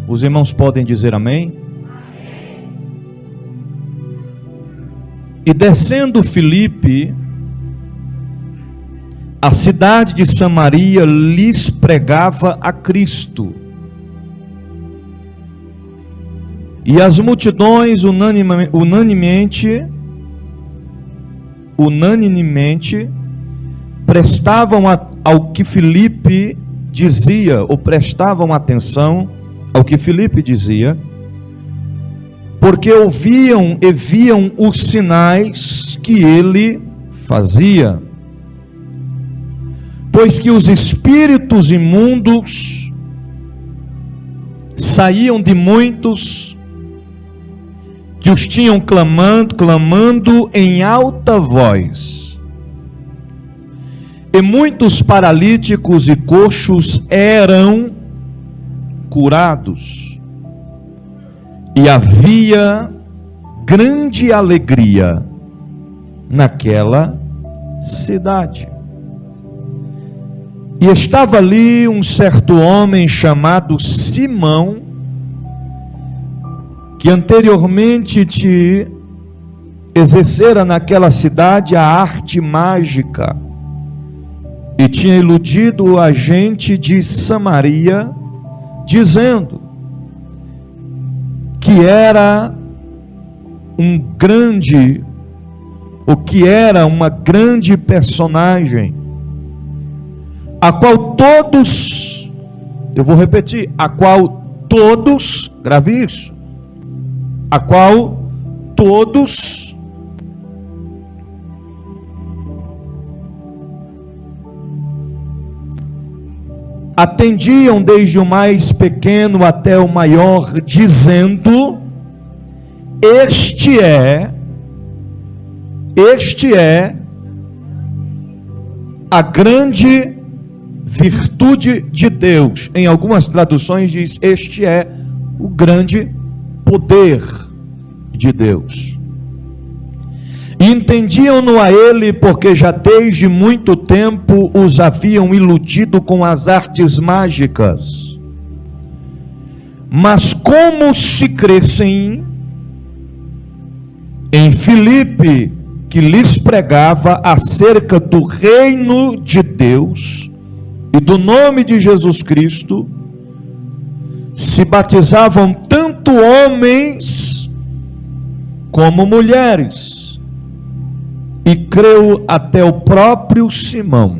Os irmãos podem dizer amém? Amém. E descendo Filipe, a cidade de Samaria lhes pregava a Cristo. E as multidões unanimemente prestavam ao que Filipe dizia, ou prestavam atenção ao que Filipe dizia, porque ouviam e viam os sinais que ele fazia. Pois que os espíritos imundos saíam de muitos que os tinham clamando em alta voz. E muitos paralíticos e coxos eram curados. E havia grande alegria naquela cidade. E estava ali um certo homem chamado Simão, que anteriormente te exercera naquela cidade a arte mágica, e tinha iludido a gente de Samaria, dizendo que era uma grande personagem, a qual todos, eu vou repetir, a qual todos, grave isso, a qual todos atendiam, desde o mais pequeno até o maior, dizendo: Este é a grande virtude de Deus. Em algumas traduções diz: este é o grande poder de Deus. E entendiam-no a ele, porque já desde muito tempo os haviam iludido com as artes mágicas. Mas como se crescem em Filipe, que lhes pregava acerca do reino de Deus e do nome de Jesus Cristo, se batizavam tanto homens como mulheres. E creu até o próprio Simão,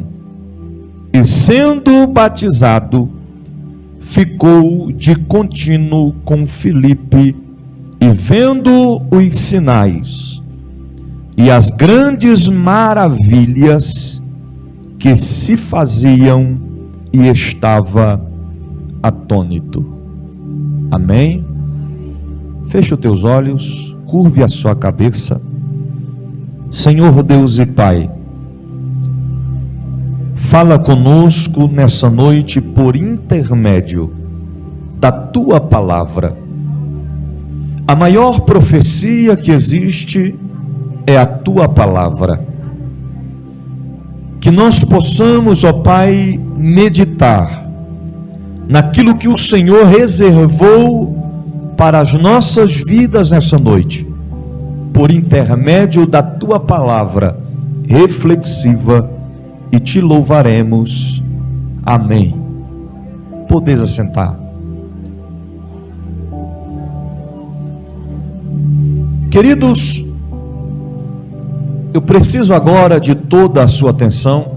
e sendo batizado, ficou de contínuo com Filipe, e vendo os sinais e as grandes maravilhas que se faziam, e estava atônito. Amém? Feche os teus olhos, curve a sua cabeça. Senhor Deus e Pai, fala conosco nessa noite por intermédio da Tua Palavra. A maior profecia que existe é a Tua Palavra. Que nós possamos, ó Pai, meditar naquilo que o Senhor reservou para as nossas vidas nessa noite, por intermédio da Tua Palavra reflexiva, e Te louvaremos. Amém. Podeis assentar. Queridos, eu preciso agora de toda a sua atenção.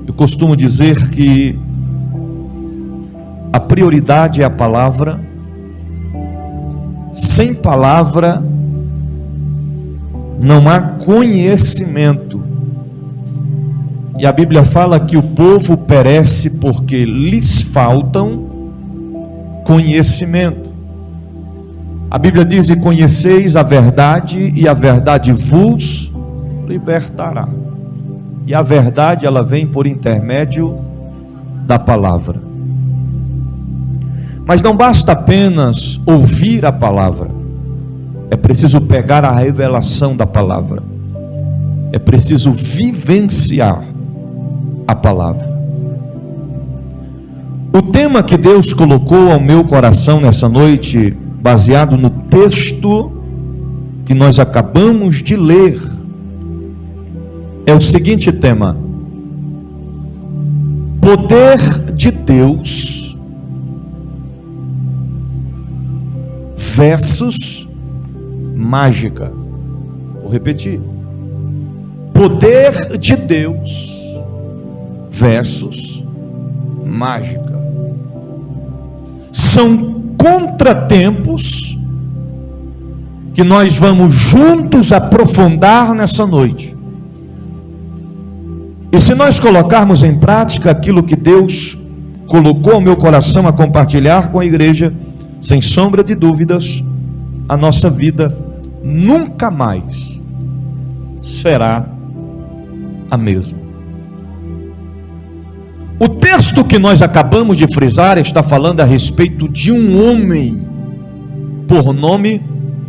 Eu costumo dizer que a prioridade é a palavra. Sem palavra não há conhecimento. E a Bíblia fala que o povo perece porque lhes faltam conhecimento. A Bíblia diz: e conheceis a verdade, e a verdade vos libertará. E a verdade, ela vem por intermédio da palavra. Mas não basta apenas ouvir a palavra. É preciso pegar a revelação da palavra. É preciso vivenciar a palavra. O tema que Deus colocou ao meu coração nessa noite, baseado no texto que nós acabamos de ler, é o seguinte tema: poder de Deus versus mágica. Vou repetir: poder de Deus versus mágica. São contratempos que nós vamos juntos aprofundar nessa noite. E se nós colocarmos em prática aquilo que Deus colocou ao meu coração a compartilhar com a igreja, sem sombra de dúvidas, a nossa vida nunca mais será a mesma. O texto que nós acabamos de frisar está falando a respeito de um homem por nome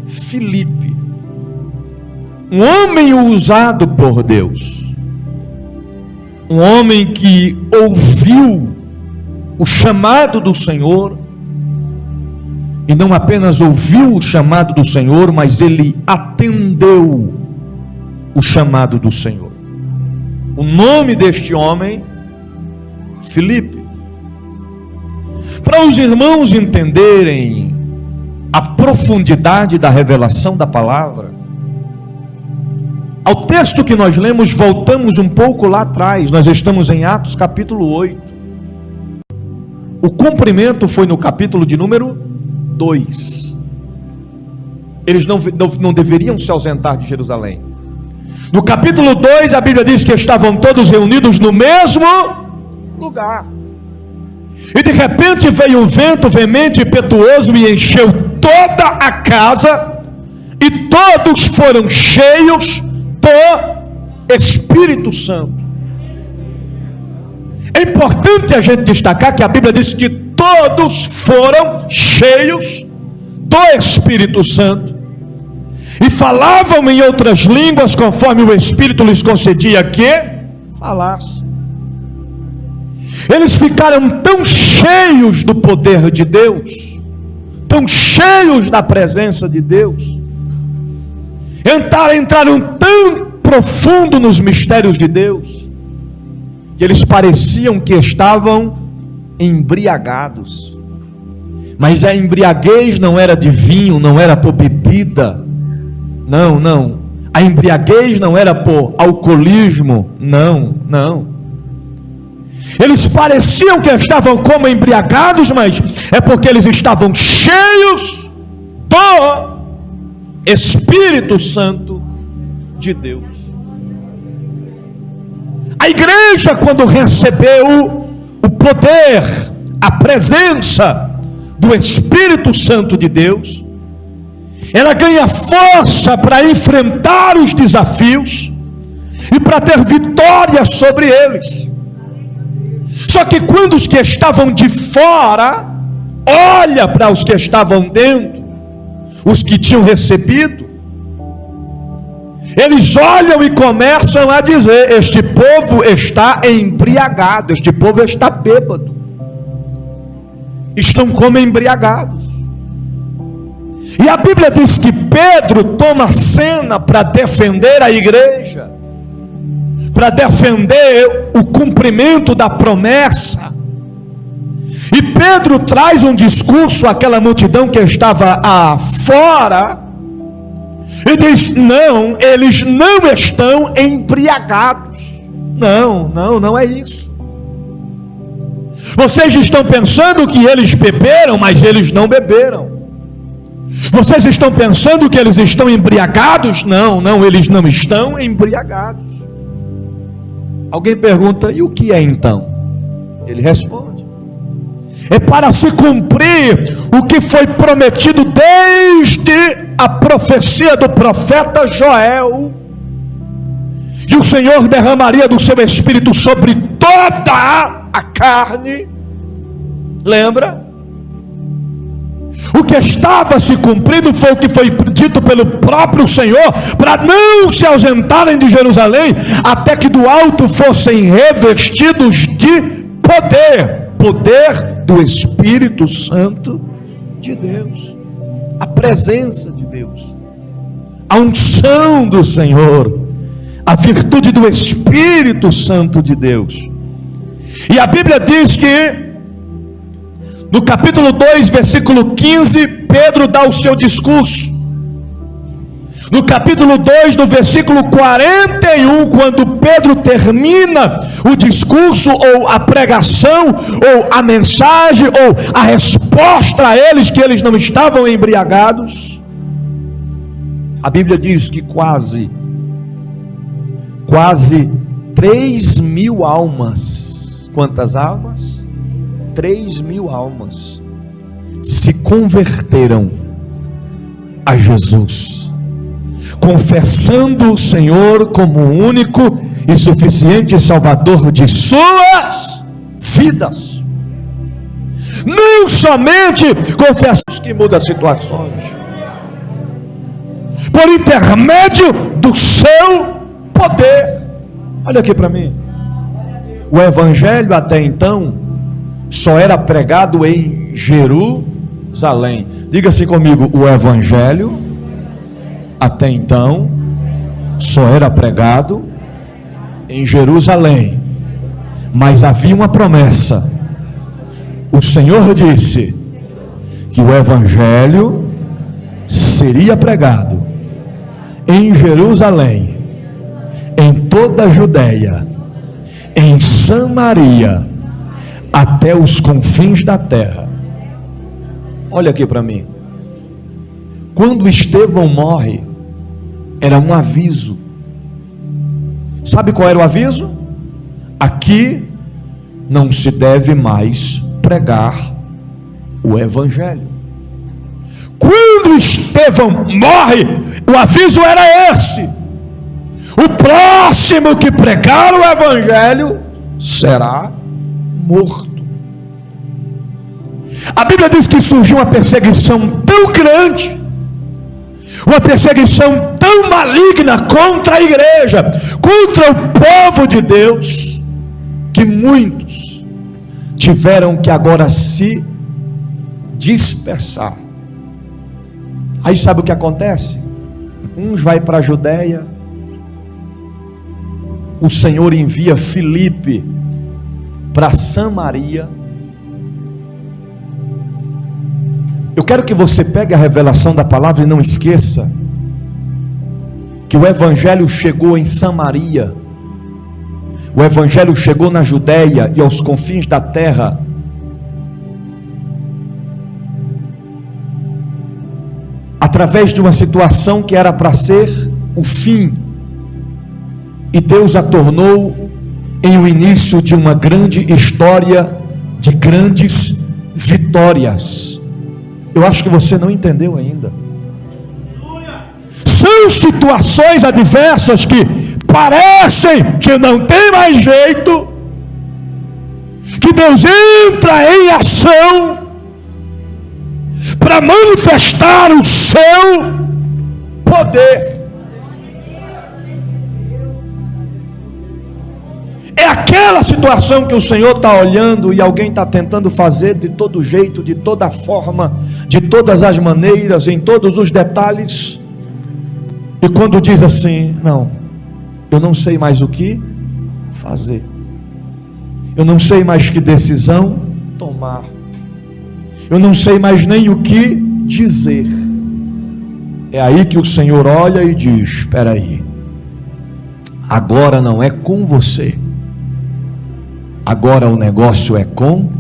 Filipe, um homem usado por Deus, um homem que ouviu o chamado do Senhor, e não apenas ouviu o chamado do Senhor, mas ele atendeu o chamado do Senhor. O nome deste homem, Filipe. Para os irmãos entenderem a profundidade da revelação da palavra, ao texto que nós lemos, voltamos um pouco lá atrás. Nós estamos em Atos capítulo 8. O cumprimento foi no capítulo de número 2. Eles não deveriam se ausentar de Jerusalém. No capítulo 2, a Bíblia diz que estavam todos reunidos no mesmo lugar. E de repente veio um vento veemente e impetuoso e encheu toda a casa, e todos foram cheios do Espírito Santo. É importante a gente destacar que a Bíblia diz que todos foram cheios do Espírito Santo e falavam em outras línguas conforme o Espírito lhes concedia que falassem. Eles ficaram tão cheios do poder de Deus, tão cheios da presença de Deus, entraram tão profundo nos mistérios de Deus, que eles pareciam que estavam embriagados. Mas a embriaguez não era de vinho, não era por bebida, não. A embriaguez não era por alcoolismo, não. Eles pareciam que estavam como embriagados, mas é porque eles estavam cheios do Espírito Santo de Deus. A igreja, quando recebeu o poder, a presença do Espírito Santo de Deus, ela ganha força para enfrentar os desafios e para ter vitória sobre eles. Só que quando os que estavam de fora olham para os que estavam dentro, os que tinham recebido, eles olham e começam a dizer: este povo está embriagado, este povo está bêbado, estão como embriagados. E a Bíblia diz que Pedro toma cena para defender a igreja, para defender o cumprimento da promessa. E Pedro traz um discurso àquela multidão que estava fora, e diz: não, eles não estão embriagados. Não é isso. Vocês estão pensando que eles beberam, mas eles não beberam. Vocês estão pensando que eles estão embriagados? Não, eles não estão embriagados. Alguém pergunta: e o que é então? Ele responde: é para se cumprir o que foi prometido desde a profecia do profeta Joel, que o Senhor derramaria do seu Espírito sobre toda a carne. Lembra? O que estava se cumprindo foi o que foi dito pelo próprio Senhor, para não se ausentarem de Jerusalém, até que do alto fossem revestidos de poder. poder do Espírito Santo de Deus, a presença de Deus, a unção do Senhor, a virtude do Espírito Santo de Deus. E a Bíblia diz que no capítulo 2, versículo 15, Pedro dá o seu discurso. No capítulo 2, no versículo 41, quando Pedro termina o discurso, ou a pregação, ou a mensagem, ou a resposta a eles, que eles não estavam embriagados, a Bíblia diz que quase 3.000 almas, quantas almas? 3.000 almas se converteram a Jesus, confessando o Senhor como o único e suficiente Salvador de suas vidas. Não somente confessamos que muda situações, por intermédio do seu poder. Olha aqui para mim. O evangelho até então só era pregado em Jerusalém. Diga-se comigo: o evangelho até então só era pregado em Jerusalém, mas havia uma promessa. O Senhor disse que o evangelho seria pregado em Jerusalém, em toda a Judéia, em Samaria, até os confins da terra. Olha aqui para mim. Quando Estevão morre, era um aviso. Sabe qual era o aviso? Aqui não se deve mais pregar o evangelho. Quando Estevão morre, o aviso era esse: o próximo que pregar o evangelho será morto. A Bíblia diz que surgiu uma perseguição tão grande, uma perseguição tão maligna contra a igreja, contra o povo de Deus, que muitos tiveram que agora se dispersar. Aí sabe o que acontece? Uns vai para a Judéia, o Senhor envia Filipe para Samaria. Eu quero que você pegue a revelação da palavra e não esqueça que o evangelho chegou em Samaria, o evangelho chegou na Judéia e aos confins da terra. Através de uma situação que era para ser o fim, e Deus a tornou em o início de uma grande história de grandes vitórias. Eu acho que você não entendeu ainda. São situações adversas que parecem que não tem mais jeito, que Deus entra em ação para manifestar o seu poder. É aquela situação que o Senhor está olhando e alguém está tentando fazer de todo jeito, de toda forma, de todas as maneiras, em todos os detalhes. E quando diz assim: não, eu não sei mais o que fazer, eu não sei mais que decisão tomar, eu não sei mais nem o que dizer. É aí que o Senhor olha e diz: espera aí, agora não é com você, agora o negócio é comigo.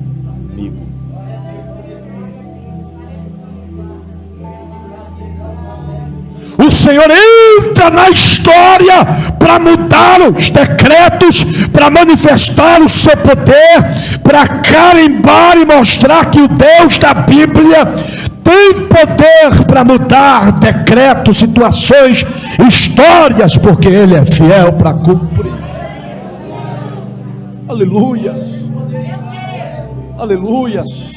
O Senhor entra na história para mudar os decretos, para manifestar o seu poder, para carimbar e mostrar que o Deus da Bíblia tem poder para mudar decretos, situações, histórias, porque Ele é fiel para cumprir. Aleluias, aleluias.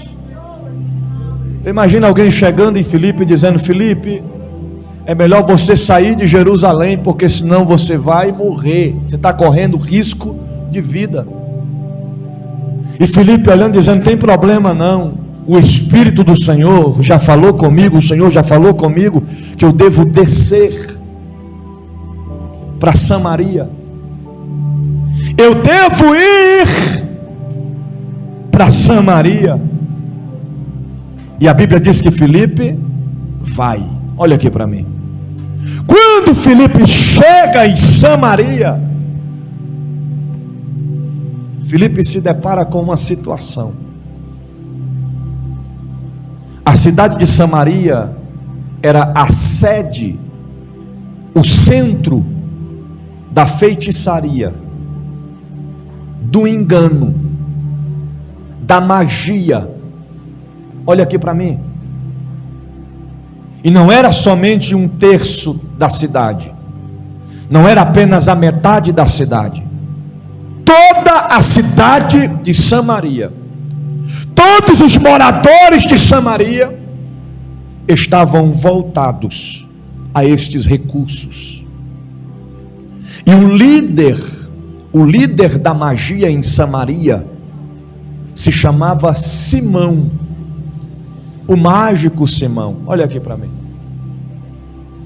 Imagina alguém chegando em Filipe e dizendo: Filipe, é melhor você sair de Jerusalém, porque senão você vai morrer, você está correndo risco de vida. E Filipe olhando, dizendo: não tem problema não, o Espírito do Senhor já falou comigo, o Senhor já falou comigo, que eu devo descer para Samaria, eu devo ir para Samaria. E a Bíblia diz que Filipe vai. Olha aqui para mim. Quando Filipe chega em Samaria, Filipe se depara com uma situação. A cidade de Samaria era a sede, o centro da feitiçaria, do engano, da magia. Olha aqui para mim. E não era somente um terço da cidade, não era apenas a metade da cidade. Toda a cidade de Samaria, todos os moradores de Samaria estavam voltados a estes recursos. E o líder da magia em Samaria se chamava Simão, o mágico Simão. Olha aqui para mim.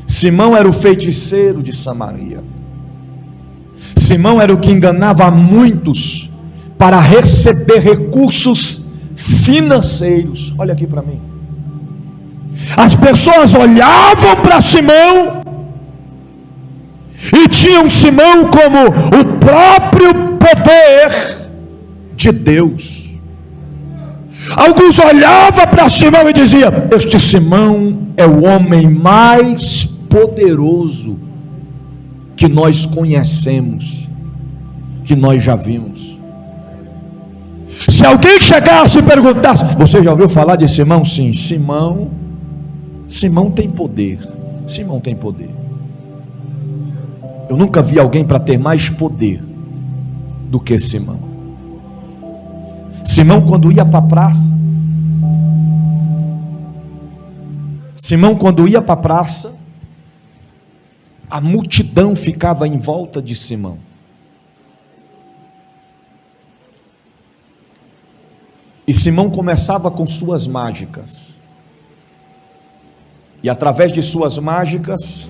Simão era o feiticeiro de Samaria. Simão era o que enganava muitos para receber recursos financeiros. Olha aqui para mim. As pessoas olhavam para Simão e tinham Simão como o próprio poder de Deus. Alguns olhavam para Simão e diziam: este Simão é o homem mais poderoso que nós conhecemos, que nós já vimos. Se alguém chegasse e perguntasse: você já ouviu falar de Simão? Sim, Simão tem poder. Simão tem poder. Eu nunca vi alguém para ter mais poder do que Simão. Simão, quando ia para a praça, a multidão ficava em volta de Simão. E Simão começava com suas mágicas. E através de suas mágicas,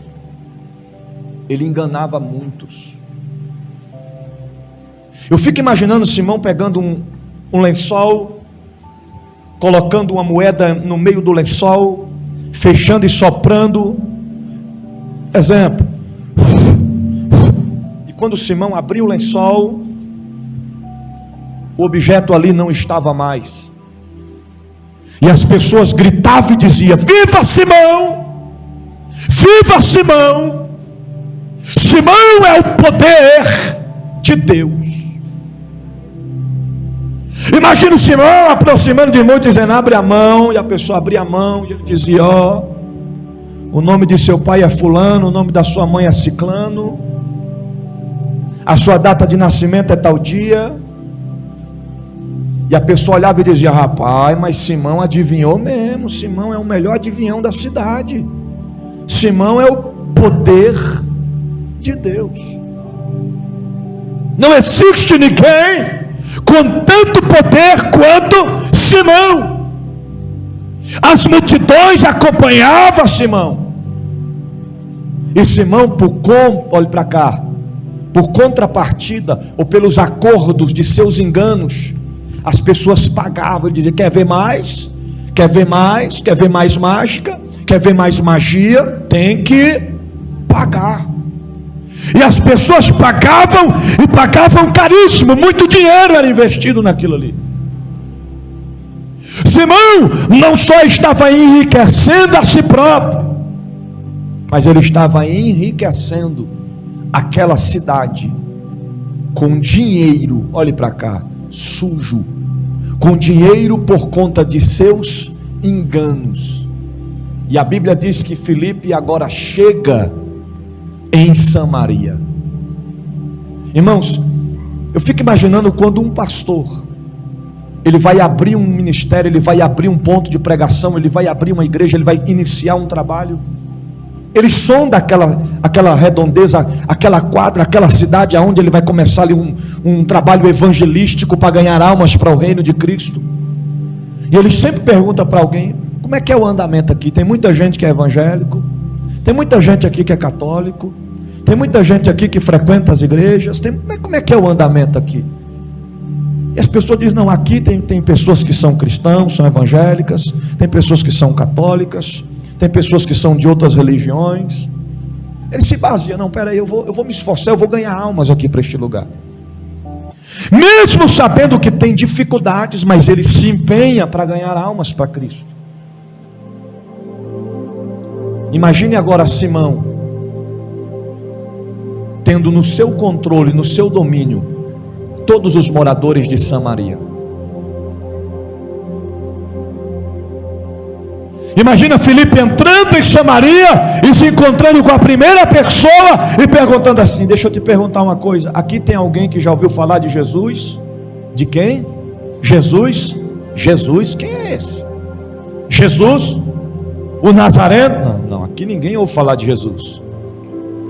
ele enganava muitos. Eu fico imaginando Simão pegando um lençol, colocando uma moeda no meio do lençol, fechando e soprando. Exemplo. E quando Simão abriu o lençol, o objeto ali não estava mais. E as pessoas gritavam e diziam: viva Simão! Viva Simão! Simão é o poder de Deus. Imagina o Simão aproximando de muitos, dizendo: abre a mão. E a pessoa abria a mão e ele dizia: ó, o nome de seu pai é fulano, o nome da sua mãe é ciclano, a sua data de nascimento é tal dia. E a pessoa olhava e dizia: rapaz, mas Simão adivinhou mesmo. Simão é o melhor adivinhão da cidade. Simão é o poder de Deus. Não existe ninguém com tanto poder quanto Simão. As multidões acompanhavam Simão. E Simão, olhe para cá, por contrapartida, ou pelos acordos de seus enganos, as pessoas pagavam. Ele dizia: quer ver mais? Quer ver mais? Quer ver mais mágica? Quer ver mais magia? Tem que pagar. E as pessoas pagavam, e pagavam caríssimo, muito dinheiro era investido naquilo ali. Simão não só estava enriquecendo a si próprio, mas ele estava enriquecendo aquela cidade com dinheiro. Olhe para cá, sujo, com dinheiro por conta de seus enganos. E a Bíblia diz que Filipe agora chega em Samaria. Irmãos, eu fico imaginando quando um pastor, ele vai abrir um ministério, ele vai abrir um ponto de pregação, ele vai abrir uma igreja, ele vai iniciar um trabalho. Ele sonda aquela redondeza, aquela quadra, aquela cidade aonde ele vai começar ali um trabalho evangelístico para ganhar almas para o reino de Cristo. E ele sempre pergunta para alguém: como é que é o andamento aqui? Tem muita gente que é evangélico, tem muita gente aqui que é católico, tem muita gente aqui que frequenta as igrejas, como é que é o andamento aqui? E as pessoas dizem: não, aqui tem pessoas que são cristãos, são evangélicas, tem pessoas que são católicas, tem pessoas que são de outras religiões. Ele se baseia: não, peraí, eu vou me esforçar, eu vou ganhar almas aqui para este lugar. Mesmo sabendo que tem dificuldades, mas ele se empenha para ganhar almas para Cristo. Imagine agora Simão, tendo no seu controle, no seu domínio, todos os moradores de Samaria. Imagina Filipe entrando em Samaria e se encontrando com a primeira pessoa e perguntando assim: deixa eu te perguntar uma coisa, aqui tem alguém que já ouviu falar de Jesus? De quem? Jesus? Jesus, quem é esse? Jesus, o Nazareno? Não, aqui ninguém ouve falar de Jesus.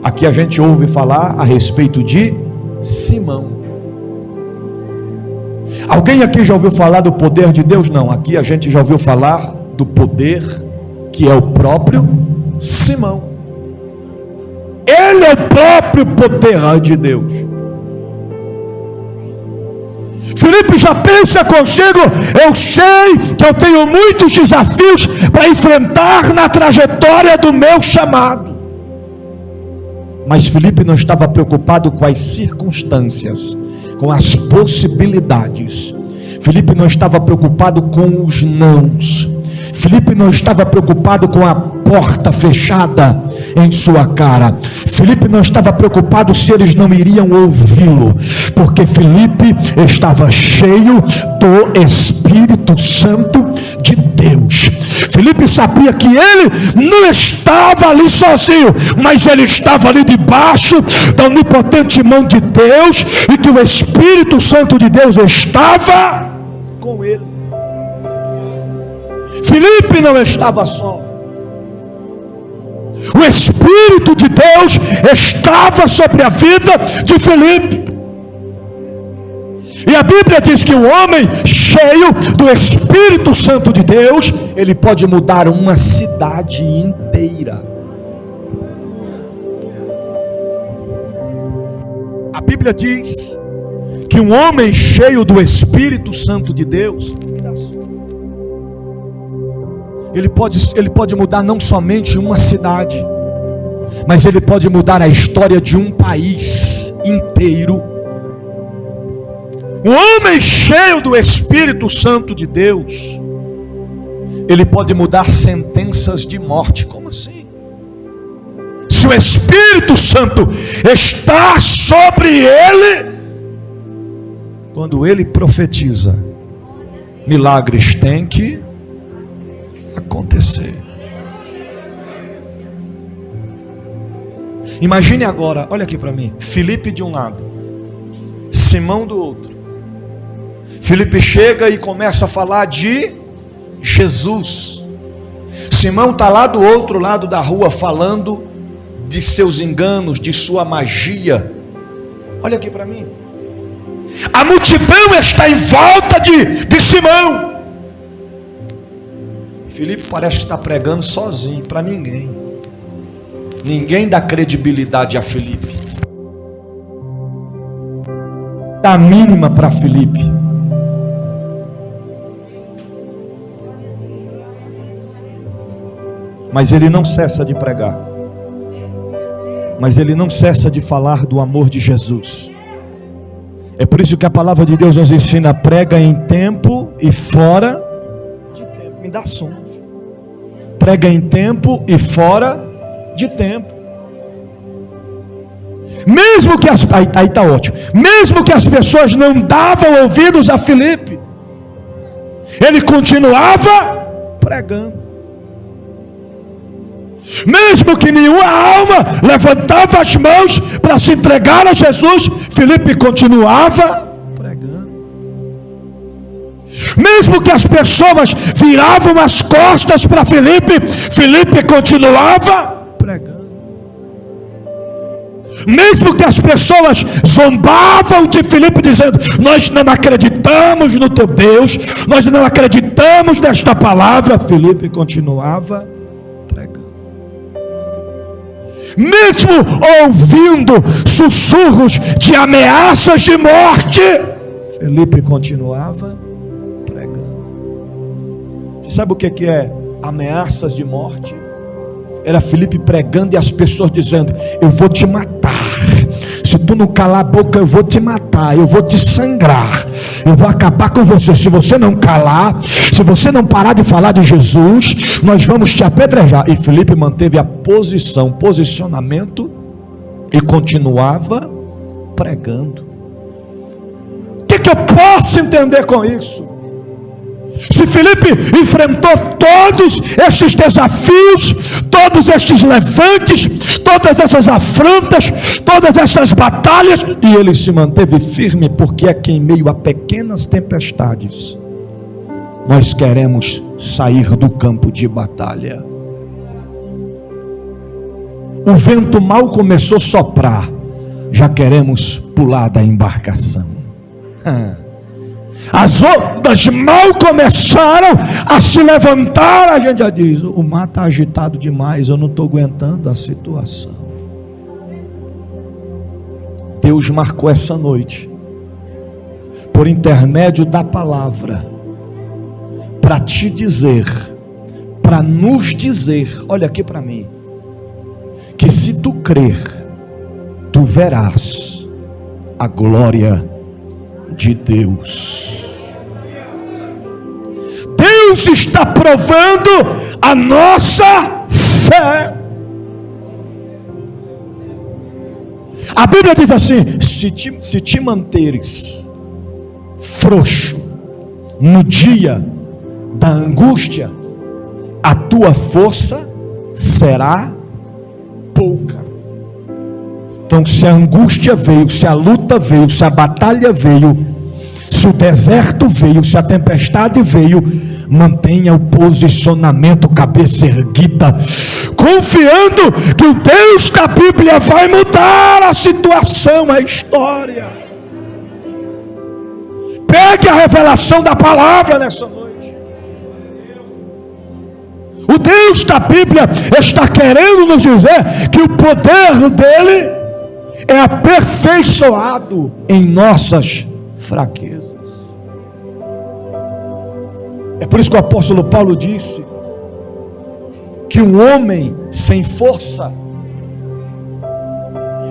Aqui a gente ouve falar a respeito de Simão. Alguém aqui já ouviu falar do poder de Deus? Não, aqui a gente já ouviu falar do poder que é o próprio Simão. Ele é o próprio poder de Deus. Filipe já pensa consigo: eu sei que eu tenho muitos desafios para enfrentar na trajetória do meu chamado. Mas Filipe não estava preocupado com as circunstâncias, com as possibilidades. Filipe não estava preocupado com os nãos. Filipe não estava preocupado com a porta fechada em sua cara. Filipe não estava preocupado se eles não iriam ouvi-lo, porque Filipe estava cheio do Espírito Santo de Deus. Filipe sabia que ele não estava ali sozinho, mas ele estava ali debaixo da onipotente mão de Deus, e que o Espírito Santo de Deus estava com ele. Filipe não estava só. O Espírito de Deus estava sobre a vida de Filipe. E a Bíblia diz que o homem cheio do Espírito Santo de Deus, ele pode mudar uma cidade inteira. A Bíblia diz que um homem cheio do Espírito Santo de Deus, ele pode mudar não somente uma cidade, mas ele pode mudar a história de um país inteiro. Um homem cheio do Espírito Santo de Deus, ele pode mudar sentenças de morte. Como assim? Se o Espírito Santo está sobre ele, quando ele profetiza, milagres têm que acontecer. Imagine agora, olha aqui para mim, Filipe de um lado, Simão do outro. Filipe chega e começa a falar de Jesus. Simão está lá do outro lado da rua falando de seus enganos, de sua magia. Olha aqui para mim, a multidão está em volta de Simão. Filipe parece que está pregando sozinho, para ninguém. Ninguém dá credibilidade a Filipe. Dá a mínima para Filipe. Mas ele não cessa de pregar. Mas ele não cessa de falar do amor de Jesus. É por isso que a palavra de Deus nos ensina: prega em tempo e fora de tempo. Me dá som. Prega em tempo e fora de tempo. Mesmo que aí está ótimo. Mesmo que as pessoas não davam ouvidos a Filipe, ele continuava pregando. Mesmo que nenhuma alma levantava as mãos para se entregar a Jesus, Filipe continuava pregando. Mesmo que as pessoas viravam as costas para Filipe, Filipe continuava pregando. Mesmo que as pessoas zombavam de Filipe, dizendo: nós não acreditamos no teu Deus, nós não acreditamos nesta palavra, Filipe continuava pregando. Mesmo ouvindo sussurros de ameaças de morte, Filipe continuava pregando. Você sabe o que é ameaças de morte? Era Filipe pregando e as pessoas dizendo: eu vou te matar, se tu não calar a boca eu vou te matar, eu vou te sangrar, eu vou acabar com você, se você não calar, se você não parar de falar de Jesus, nós vamos te apedrejar. E Filipe manteve a posicionamento e continuava pregando. O que eu posso entender com isso? Se Filipe enfrentou todos esses desafios, todos estes levantes, todas essas afrontas, todas essas batalhas, e ele se manteve firme, porque é que em meio a pequenas tempestades nós queremos sair do campo de batalha. O vento mal começou a soprar, já queremos pular da embarcação. As ondas mal começaram a se levantar, a gente já diz: o mar está agitado demais, eu não estou aguentando a situação. Deus marcou essa noite, por intermédio da palavra, para te dizer, para nos dizer, olha aqui para mim, que se tu crer, tu verás a glória de Deus. Deus está provando a nossa fé. A Bíblia diz assim: se te manteres frouxo no dia da angústia, a tua força será pouca. Então, se a angústia veio, se a luta veio, se a batalha veio, se o deserto veio, se a tempestade veio, mantenha o posicionamento, cabeça erguida, confiando que o Deus da Bíblia vai mudar a situação, a história. Pegue a revelação da palavra nessa noite. O Deus da Bíblia está querendo nos dizer que o poder dele é aperfeiçoado em nossas fraquezas. É por isso que o apóstolo Paulo disse que um homem sem força,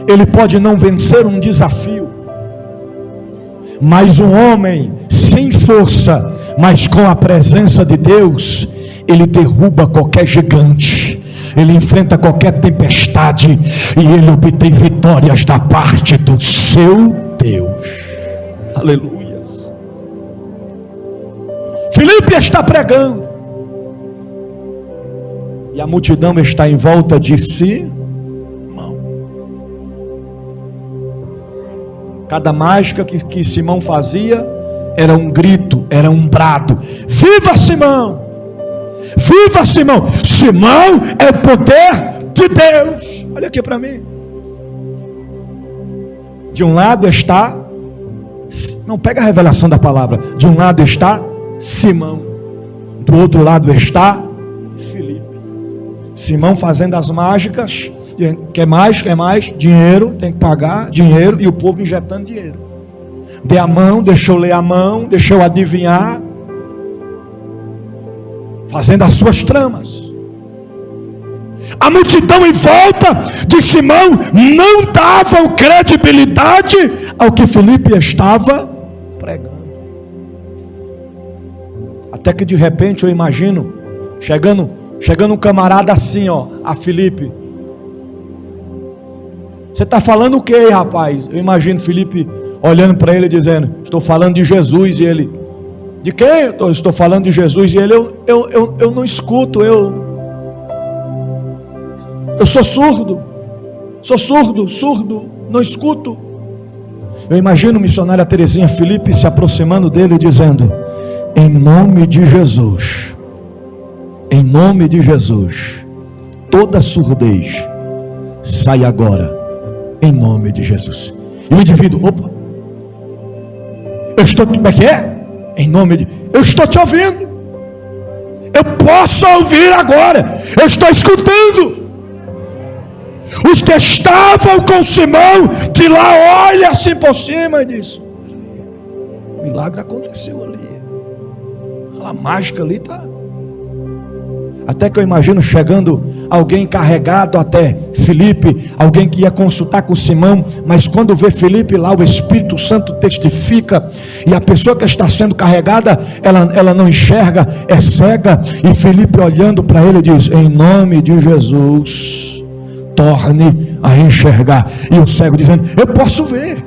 ele pode não vencer um desafio, mas um homem sem força, mas com a presença de Deus, ele derruba qualquer gigante, ele enfrenta qualquer tempestade, e ele obtém vitórias da parte do seu Deus. Aleluia. Filipe está pregando, e a multidão está em volta de Simão. Cada mágica que Simão fazia era um grito, era um brado: viva Simão! Viva Simão! Simão é o poder de Deus. Olha aqui para mim. De um lado está, não, pega a revelação da palavra. De um lado está Simão, do outro lado está Filipe. Simão fazendo as mágicas, quer mais, dinheiro, tem que pagar dinheiro, e o povo injetando dinheiro. Dê a mão, deixou ler a mão, deixou adivinhar, fazendo as suas tramas. A multidão em volta de Simão não dava credibilidade ao que Filipe estava pregando. Até que de repente eu imagino chegando um camarada assim, ó, a Filipe: você está falando o que, rapaz? Eu imagino Filipe olhando para ele dizendo: estou falando de Jesus. E ele: de quem? Eu estou falando de Jesus. E ele: eu não escuto, eu sou surdo, não escuto. Eu imagino a missionária Terezinha Filipe se aproximando dele dizendo: em nome de Jesus, toda surdez sai agora, em nome de Jesus. E o indivíduo, opa, eu estou, como é que é? Em nome de, eu estou te ouvindo, eu posso ouvir agora, eu estou escutando. Os que estavam com Simão, de lá olha assim por cima e diz: o milagre aconteceu ali, a mágica ali está. Até que eu imagino chegando alguém carregado até Filipe, alguém que ia consultar com Simão, mas quando vê Filipe lá, o Espírito Santo testifica, e a pessoa que está sendo carregada, ela não enxerga, é cega, e Filipe olhando para ele diz: em nome de Jesus, torne a enxergar. E o cego dizendo: eu posso ver,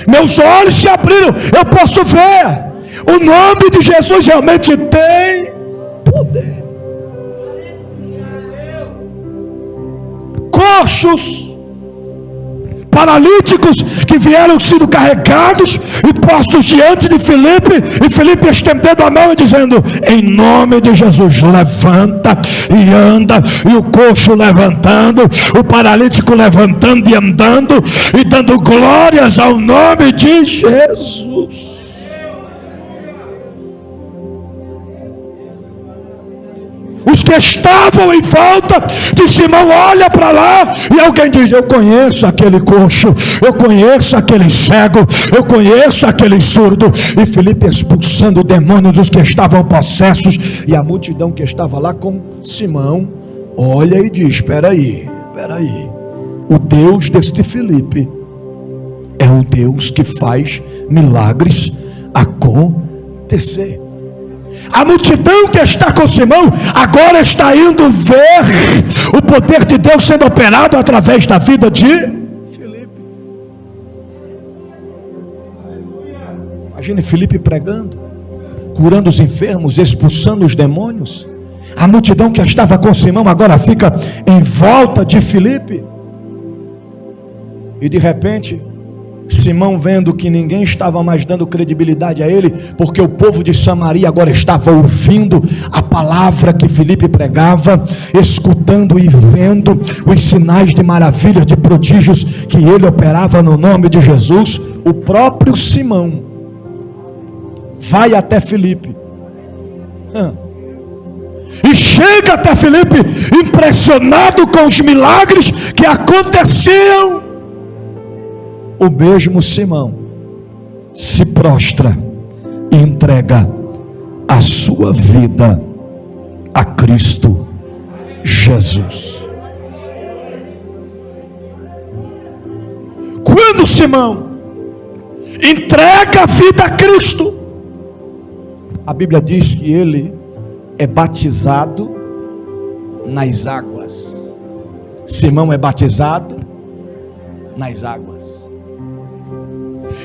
meus olhos se abriram, eu posso ver. O nome de Jesus realmente tem poder. Coxos, paralíticos que vieram sendo carregados e postos diante de Filipe, e Filipe estendendo a mão e dizendo: em nome de Jesus, levanta e anda. E o coxo levantando, o paralítico levantando e andando e dando glórias ao nome de Jesus. Os que estavam em volta de Simão olha para lá, e alguém diz: eu conheço aquele coxo, eu conheço aquele cego, eu conheço aquele surdo. E Filipe expulsando o demônio dos que estavam possessos, e a multidão que estava lá com Simão olha e diz: espera aí, o Deus deste Filipe é o Deus que faz milagres acontecer. A multidão que está com Simão agora está indo ver o poder de Deus sendo operado através da vida de Filipe. Imagine Filipe pregando, curando os enfermos, expulsando os demônios. A multidão que estava com Simão agora fica em volta de Filipe. E de repente, Simão, vendo que ninguém estava mais dando credibilidade a ele, porque o povo de Samaria agora estava ouvindo a palavra que Filipe pregava, escutando e vendo os sinais de maravilhas, de prodígios que ele operava no nome de Jesus, o próprio Simão vai até Filipe e chega até Filipe impressionado com os milagres que aconteciam. O mesmo Simão se prostra e entrega a sua vida a Cristo Jesus. Quando Simão entrega a vida a Cristo, a Bíblia diz que ele é batizado nas águas. Simão é batizado nas águas.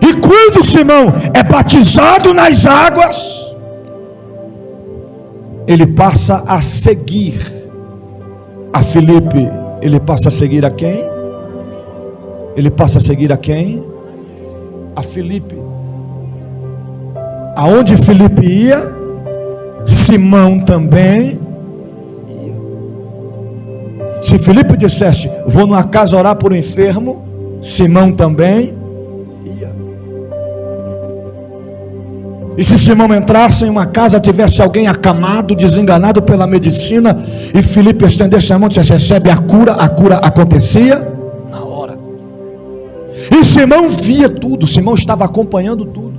E quando Simão é batizado nas águas, ele passa a seguir a Filipe. Ele passa a seguir a quem? Ele passa a seguir a quem? A Filipe. Aonde Filipe ia, Simão também ia. Se Filipe dissesse: vou numa casa orar por um enfermo, Simão também ia. E se Simão entrasse em uma casa, tivesse alguém acamado, desenganado pela medicina, e Filipe estendesse a mão e dissesse: recebe a cura acontecia na hora. E Simão via tudo, Simão estava acompanhando tudo.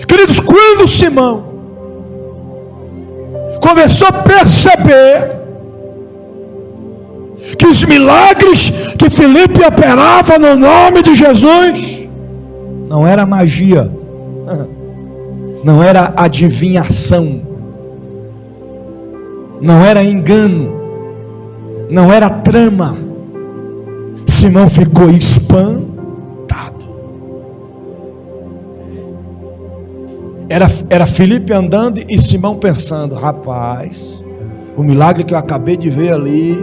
Queridos, quando Simão começou a perceber que os milagres que Filipe operava no nome de Jesus não era magia, não era adivinhação, não era engano, não era trama, Simão ficou espantado. Era Filipe andando e Simão pensando: rapaz, o milagre que eu acabei de ver ali,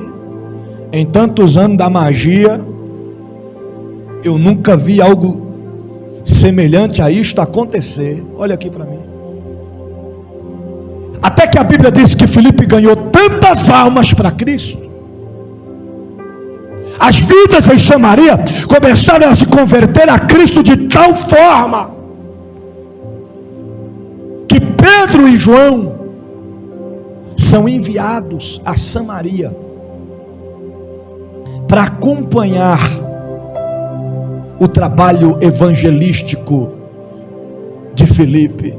em tantos anos da magia, eu nunca vi algo semelhante a isto acontecer. Olha aqui para mim. Até que a Bíblia diz que Filipe ganhou tantas almas para Cristo, As vidas em Samaria começaram a se converter a Cristo de tal forma que Pedro e João são enviados a Samaria para acompanhar o trabalho evangelístico de Filipe,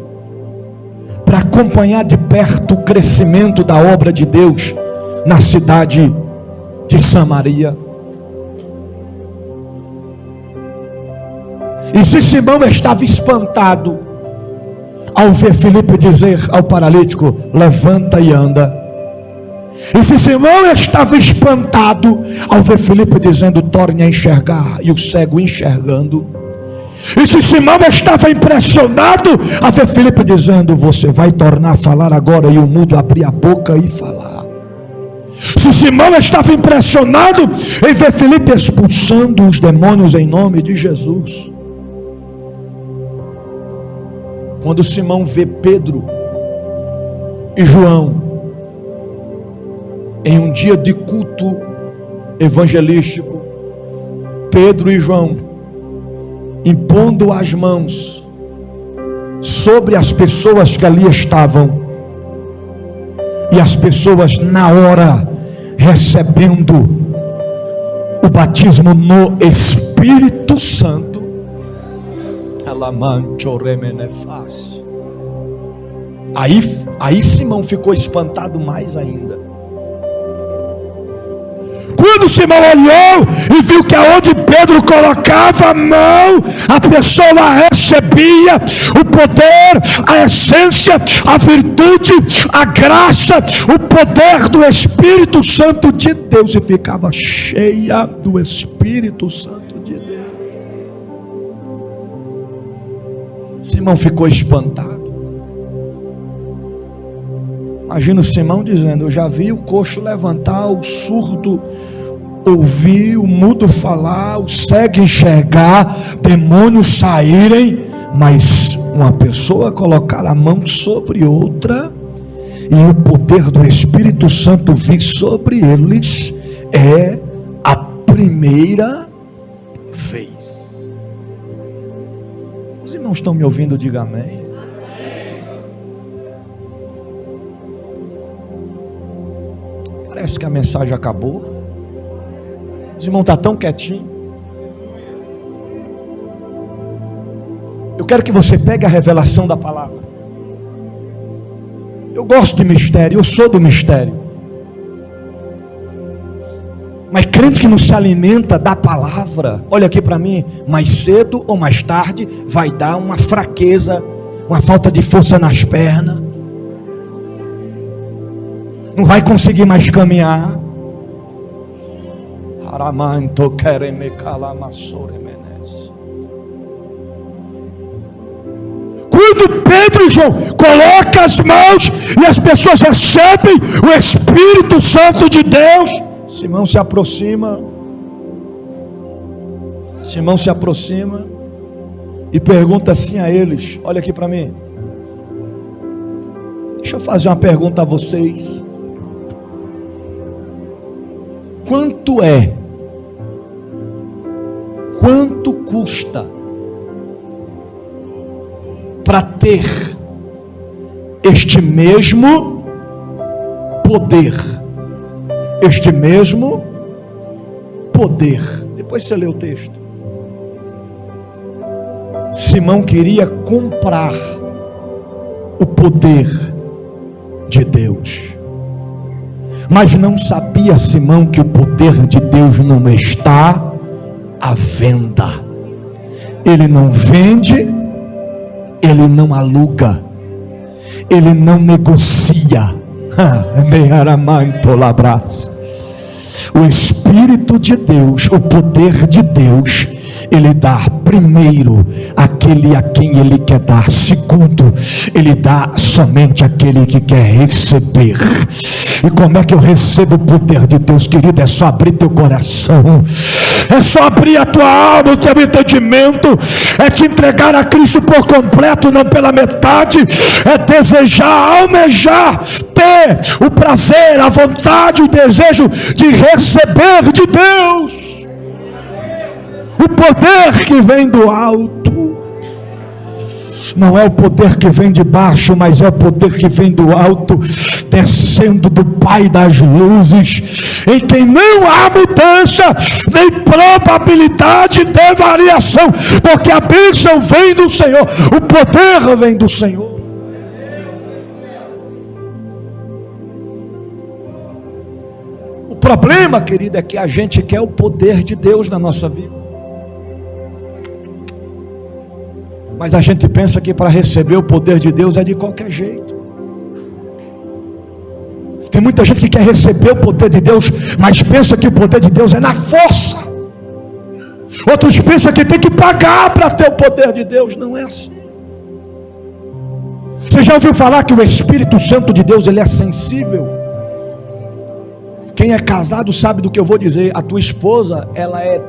para acompanhar de perto o crescimento da obra de Deus na cidade de Samaria. E se Simão estava espantado ao ver Filipe dizer ao paralítico: levanta e anda. E se Simão estava espantado ao ver Filipe dizendo: torne a enxergar, e o cego enxergando. E se Simão estava impressionado ao ver Filipe dizendo: você vai tornar a falar agora, e o mudo abrir a boca e falar. Se Simão estava impressionado em ver Filipe expulsando os demônios em nome de Jesus, quando Simão vê Pedro e João em um dia de culto evangelístico, Pedro e João impondo as mãos sobre as pessoas que ali estavam, e as pessoas na hora recebendo o batismo no Espírito Santo, aí Simão ficou espantado mais ainda. Quando Simão olhou e viu que aonde Pedro colocava a mão, a pessoa recebia o poder, a essência, a virtude, a graça, o poder do Espírito Santo de Deus, e ficava cheia do Espírito Santo de Deus. Simão ficou espantado. Imagina o Simão dizendo: eu já vi o coxo levantar, o surdo ouvir, o mudo falar, o cego enxergar, demônios saírem, mas uma pessoa colocar a mão sobre outra e o poder do Espírito Santo vir sobre eles é a primeira vez. Os irmãos estão me ouvindo? Diga amém. Parece que a mensagem acabou. Os irmãos estão tão quietinhos. Eu quero que você pegue a revelação da palavra. Eu gosto de mistério, eu sou do mistério. Mas crente que não se alimenta da palavra, olha aqui para mim, mais cedo ou mais tarde vai dar uma fraqueza, uma falta de força nas pernas. Não vai conseguir mais caminhar. Quando Pedro e João colocam as mãos e as pessoas recebem o Espírito Santo de Deus, Simão se aproxima. Simão se aproxima e pergunta assim a eles: olha aqui para mim, deixa eu fazer uma pergunta a vocês. Quanto custa para ter este mesmo poder? Este mesmo poder. Depois você lê o texto. Simão queria comprar o poder de Deus, mas não sabia Simão que o poder de Deus não está à venda. Ele não vende, ele não aluga, ele não negocia. O Espírito de Deus, o poder de Deus, ele dá primeiro aquele a quem ele quer dar. Segundo, ele dá somente aquele que quer receber. E como é que eu recebo o poder de Deus, querido? É só abrir teu coração, é só abrir a tua alma, o teu entendimento, é te entregar a Cristo por completo, não pela metade, é desejar, almejar, ter o prazer, a vontade, o desejo de receber de Deus. O poder que vem do alto. Não é o poder que vem de baixo, mas é o poder que vem do alto, descendo do Pai das luzes, em quem não há mudança, nem probabilidade de variação, porque a bênção vem do Senhor, o poder vem do Senhor. O problema, querido, é que a gente quer o poder de Deus na nossa vida. Mas a gente pensa que para receber o poder de Deus é de qualquer jeito. Tem muita gente que quer receber o poder de Deus, mas pensa que o poder de Deus é na força. Outros pensam que tem que pagar para ter o poder de Deus. Não é assim. Você já ouviu falar que o Espírito Santo de Deus, ele é sensível? Quem é casado sabe do que eu vou dizer. A tua esposa, ela é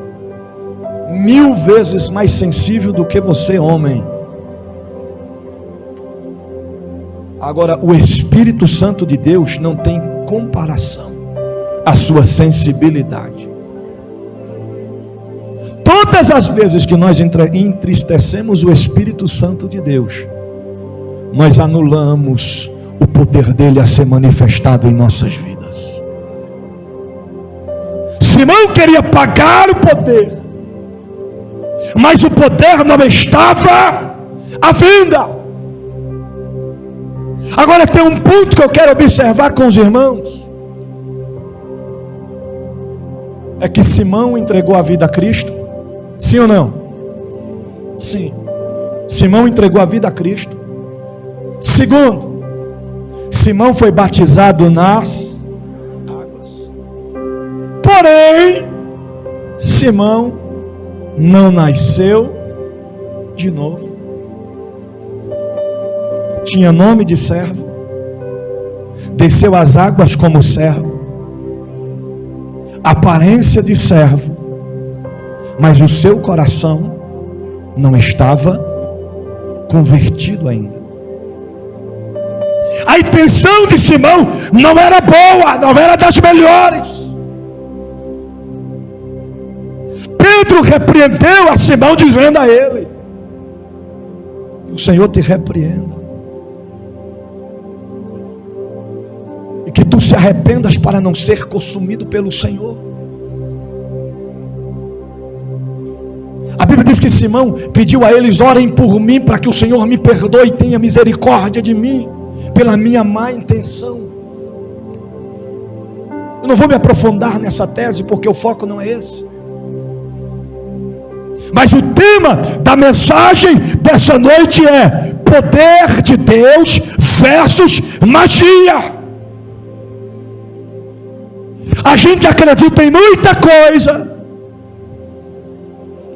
1000 vezes mais sensível do que você, homem. Agora, o Espírito Santo de Deus não tem comparação à sua sensibilidade. Todas as vezes que nós entristecemos o Espírito Santo de Deus, nós anulamos o poder dele a ser manifestado em nossas vidas. Simão queria pagar o poder, mas o poder não estava à venda. Agora tem um ponto que eu quero observar com os irmãos. É que Simão entregou a vida a Cristo. Sim ou não? Sim. Simão entregou a vida a Cristo. Segundo, Simão foi batizado nas águas. Porém, Simão não nasceu de novo. Tinha nome de servo, desceu às águas como servo, aparência de servo, mas o seu coração não estava convertido ainda. A intenção de Simão não era boa, não era das melhores. Pedro repreendeu a Simão, dizendo a ele: o Senhor te repreenda, e que tu se arrependas para não ser consumido pelo Senhor. A Bíblia diz que Simão pediu a eles: orem por mim, para que o Senhor me perdoe e tenha misericórdia de mim, pela minha má intenção. Eu não vou me aprofundar nessa tese, porque o foco não é esse. Mas o tema da mensagem dessa noite é poder de Deus versus magia. A gente acredita em muita coisa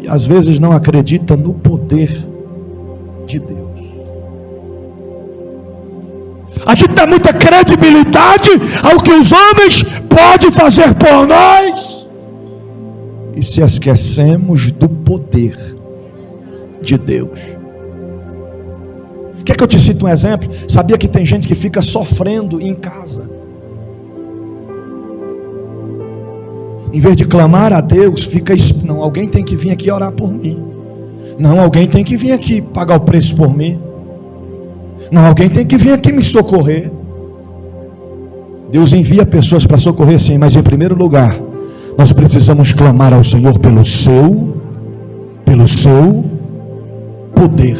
e às vezes não acredita no poder de Deus. A gente dá muita credibilidade ao que os homens podem fazer por nós e se esquecemos do poder de Deus. Quer que eu te cite um exemplo? Sabia que tem gente que fica sofrendo em casa, em vez de clamar a Deus, fica: não, alguém tem que vir aqui orar por mim. Não, alguém tem que vir aqui pagar o preço por mim. Não, alguém tem que vir aqui me socorrer. Deus envia pessoas para socorrer, sim, mas em primeiro lugar, nós precisamos clamar ao Senhor pelo seu poder.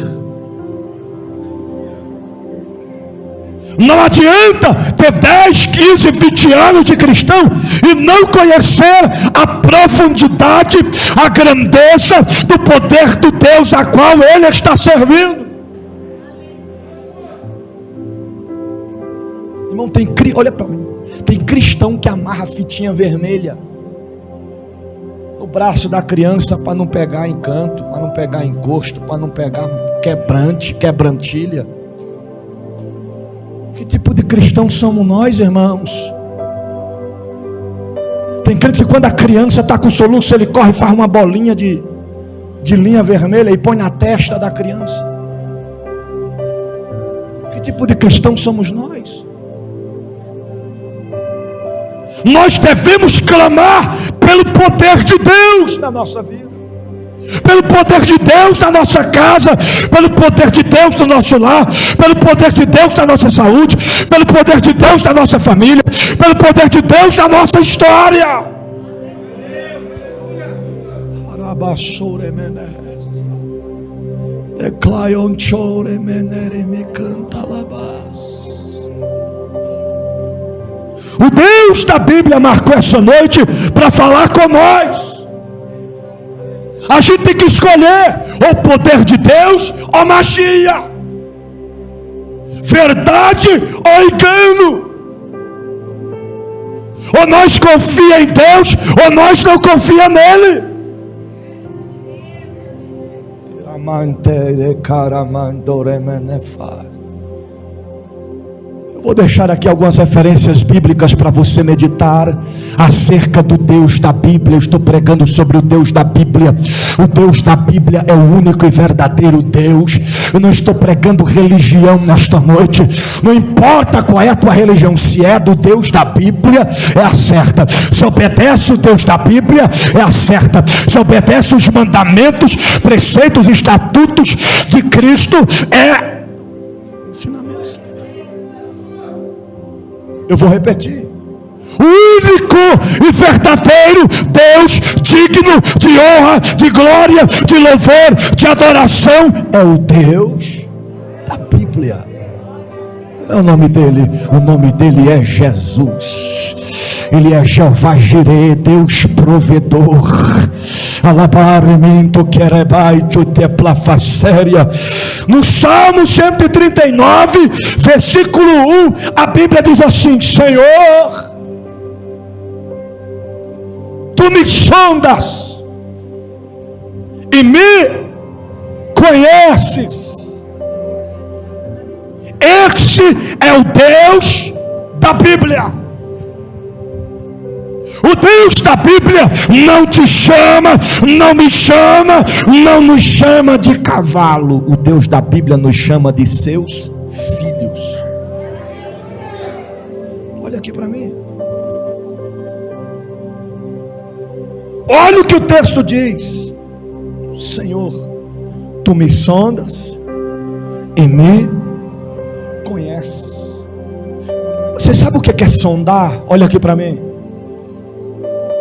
Não adianta ter 10, 15, 20 anos de cristão e não conhecer a profundidade, a grandeza do poder do Deus a qual ele está servindo. Irmão, olha para mim, tem cristão que amarra fitinha vermelha no braço da criança para não pegar encanto, para não pegar encosto, para não pegar quebrantilha. Que tipo de cristão somos nós, irmãos? Tem crente que quando a criança está com soluço, ele corre e faz uma bolinha de linha vermelha e põe na testa da criança. Que tipo de cristão somos nós? Nós devemos clamar pelo poder de Deus na nossa vida. pelo poder de Deus na nossa casa, pelo poder de Deus no nosso lar, pelo poder de Deus na nossa saúde, pelo poder de Deus na nossa família, pelo poder de Deus na nossa história. O Deus da Bíblia marcou essa noite para falar com nós. A gente tem que escolher o poder de Deus ou magia, verdade ou engano. Ou nós confia em Deus ou nós não confia nele. Vou deixar aqui algumas referências bíblicas para você meditar acerca do Deus da Bíblia. Eu estou pregando sobre o Deus da Bíblia. O Deus da Bíblia é o único e verdadeiro Deus. Eu não estou pregando religião nesta noite. Não importa qual é a tua religião, se é do Deus da Bíblia, é a certa. Se obedece o Deus da Bíblia, é a certa. Se obedece os mandamentos, preceitos, estatutos de Cristo, é ensinamento. Eu vou repetir: o único e verdadeiro Deus, digno de honra, de glória, de louvor, de adoração, é o Deus da Bíblia. Qual é o nome dele? O nome dele é Jesus. Ele é Jeová Jireh, Deus provedor. Alabarmento querebaito teplafacéria. No Salmo 139, versículo 1, a Bíblia diz assim: Senhor, tu me sondas e me conheces. Esse é o Deus da Bíblia. O Deus da Bíblia não te chama, não me chama, não nos chama de cavalo. O Deus da Bíblia nos chama de seus filhos. Olha aqui para mim. Olha o que o texto diz: Senhor, tu me sondas e me conheces. Você sabe o que é sondar? Olha aqui para mim.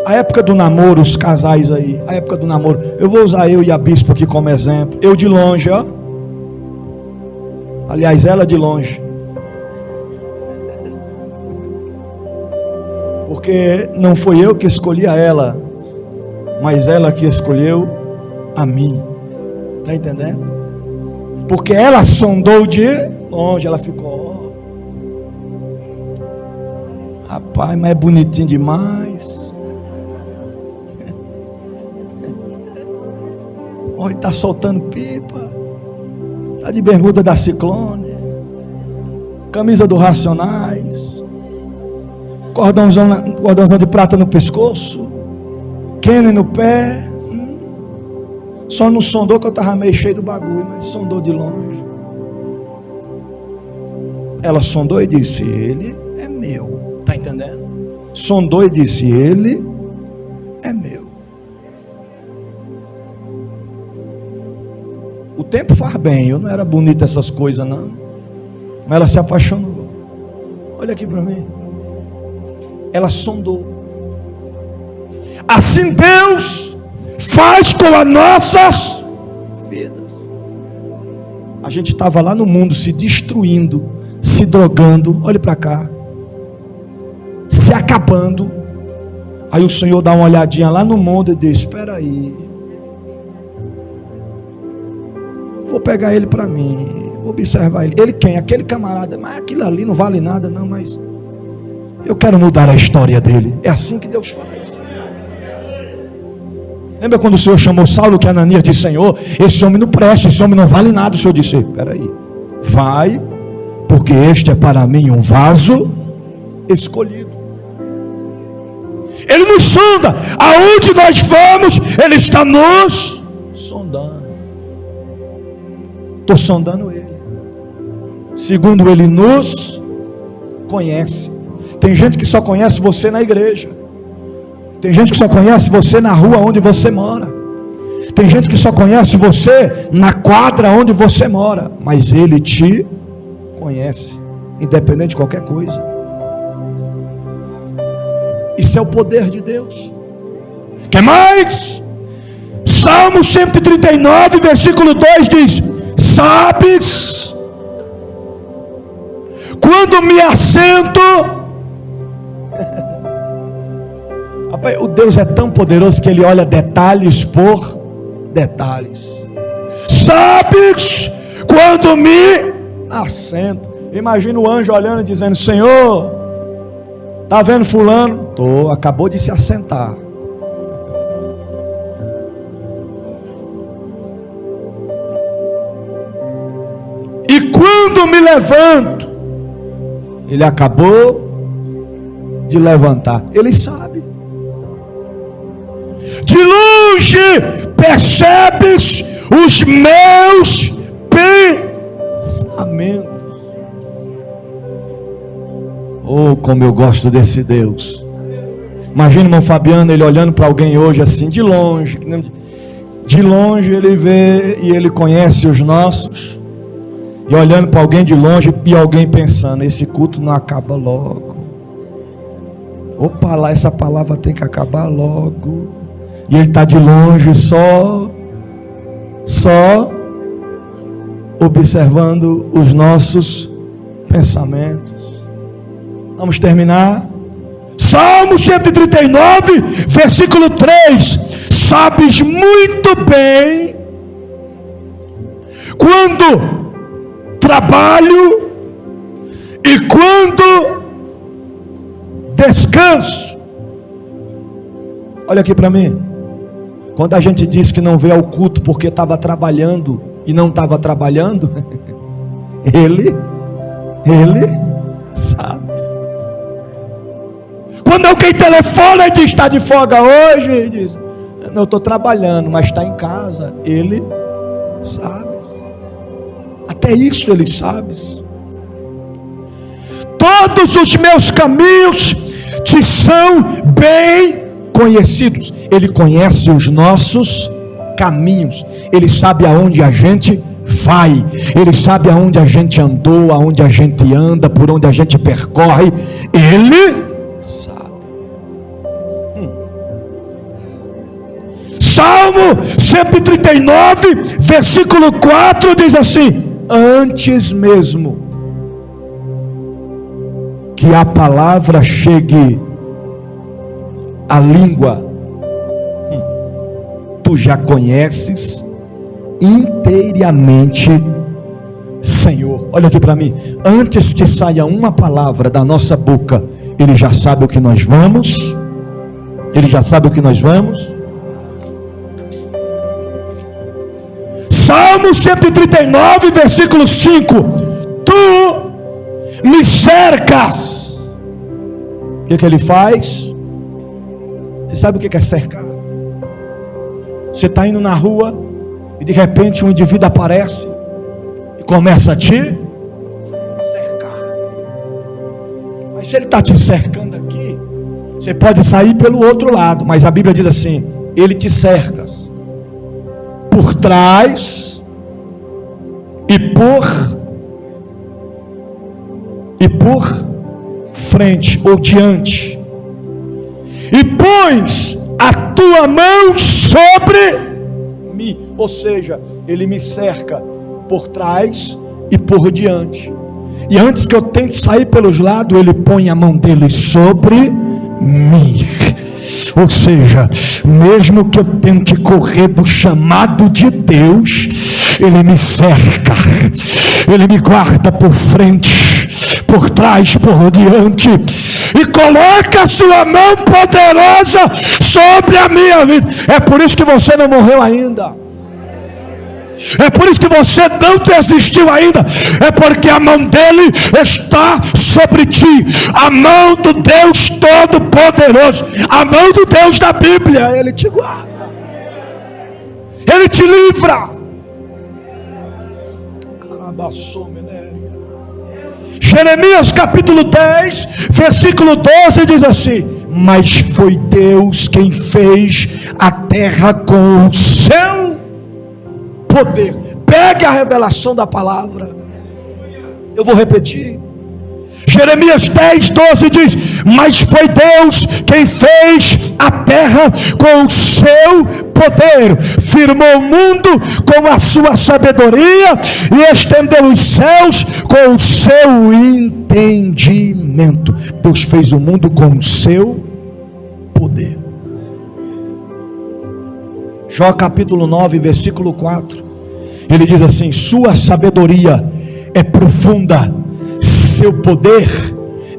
A época do namoro, os casais aí, a época do namoro, eu vou usar eu e a bispa aqui como exemplo. Eu de longe, ó. Aliás, ela de longe. Porque não foi eu que escolhi a ela, mas ela que escolheu a mim. Está entendendo? Porque ela sondou de longe, ela ficou, ó. Rapaz, mas é bonitinho demais. Olha, está soltando pipa, está de bermuda da Ciclone, camisa do Racionais, cordãozão de prata no pescoço, Kenny no pé. Só não sondou que eu estava meio cheio do bagulho, mas sondou de longe. Ela sondou e disse: ele é meu. Está entendendo? Sondou e disse: ele é meu. O tempo faz bem. Eu não era bonito essas coisas não, mas ela se apaixonou. Olha aqui para mim. Ela sondou. Assim Deus faz com as nossas vidas. A gente estava lá no mundo se destruindo, se drogando. Olhe para cá, se acabando. Aí o Senhor dá uma olhadinha lá no mundo e diz: espera aí, vou pegar ele para mim, vou observar ele. Ele quem? Aquele camarada. Mas aquilo ali não vale nada não, mas eu quero mudar a história dele. É assim que Deus faz. Lembra quando o Senhor chamou Saulo, que Ananias disse: Senhor, esse homem não presta, esse homem não vale nada. O Senhor disse: espera aí, vai, porque este é para mim um vaso escolhido. Ele nos sonda. Aonde nós vamos, Ele está nos sondando. Estou sondando Ele. Segundo, Ele nos conhece. Tem gente que só conhece você na igreja. Tem gente que só conhece você na rua onde você mora. Tem gente que só conhece você na quadra onde você mora, mas Ele te conhece, independente de qualquer coisa. Isso é o poder de Deus. Que mais? Salmo 139, versículo 2 diz: sabes quando me assento. O Deus é tão poderoso que Ele olha detalhes por detalhes. Sabes quando me assento. Imagina o anjo olhando e dizendo: Senhor, está vendo fulano? Acabou de se assentar. E quando me levanto, ele acabou de levantar. Ele sabe. De longe percebes os meus pensamentos. Oh, como eu gosto desse Deus. Imagina o irmão Fabiano, ele olhando para alguém hoje assim, de longe. De longe ele vê e ele conhece os nossos. E olhando para alguém de longe e alguém pensando: esse culto não acaba logo. Opa, lá essa palavra tem que acabar logo. E ele está de longe só observando os nossos pensamentos. Vamos terminar. Salmo 139, versículo 3. Sabes muito bem quando trabalho e quando descanso. Olha aqui para mim. Quando a gente diz que não veio ao culto porque estava trabalhando e não estava trabalhando, Ele sabe. Quando alguém telefona e diz: está de folga hoje, e diz: não, estou trabalhando, mas está em casa. Ele sabe. Até isso Ele sabe. Todos os meus caminhos te são bem conhecidos. Ele conhece os nossos caminhos. Ele sabe aonde a gente vai. Ele sabe aonde a gente andou, aonde a gente anda, por onde a gente percorre. Ele sabe. Salmo 139, versículo 4 diz assim: antes mesmo que a palavra chegue à língua, tu já conheces inteiramente, Senhor. Olha aqui para mim. Antes que saia uma palavra da nossa boca, Ele já sabe o que nós vamos. Ele já sabe o que nós vamos. Salmo 139, versículo 5. Tu me cercas. O que ele faz? Você sabe o que é cercar? Você está indo na rua e de repente um indivíduo aparece e começa a te cercar. Mas se ele está te cercando aqui, você pode sair pelo outro lado. Mas a Bíblia diz assim: ele te cerca por trás e por frente ou diante, e pões a tua mão sobre mim. Ou seja, Ele me cerca por trás e por diante, e antes que eu tente sair pelos lados, Ele põe a mão dele sobre mim. Ou seja, mesmo que eu tente correr do chamado de Deus, Ele me cerca, Ele me guarda por frente, por trás, por diante, e coloca a sua mão poderosa sobre a minha vida. É por isso que você não morreu ainda. É por isso que você não desistiu ainda. É porque a mão dele está sobre ti. A mão do Deus Todo-Poderoso, a mão do Deus da Bíblia. Ele te guarda, Ele te livra. Jeremias capítulo 10, versículo 12 diz assim: mas foi Deus quem fez a terra com o seu poder. Pegue a revelação da palavra. Eu vou repetir. Jeremias 10:12 diz: mas foi Deus quem fez a terra com o seu poder, firmou o mundo com a sua sabedoria e estendeu os céus com o seu entendimento. Deus fez o mundo com o seu poder. Jó capítulo 9, versículo 4, ele diz assim: sua sabedoria é profunda, seu poder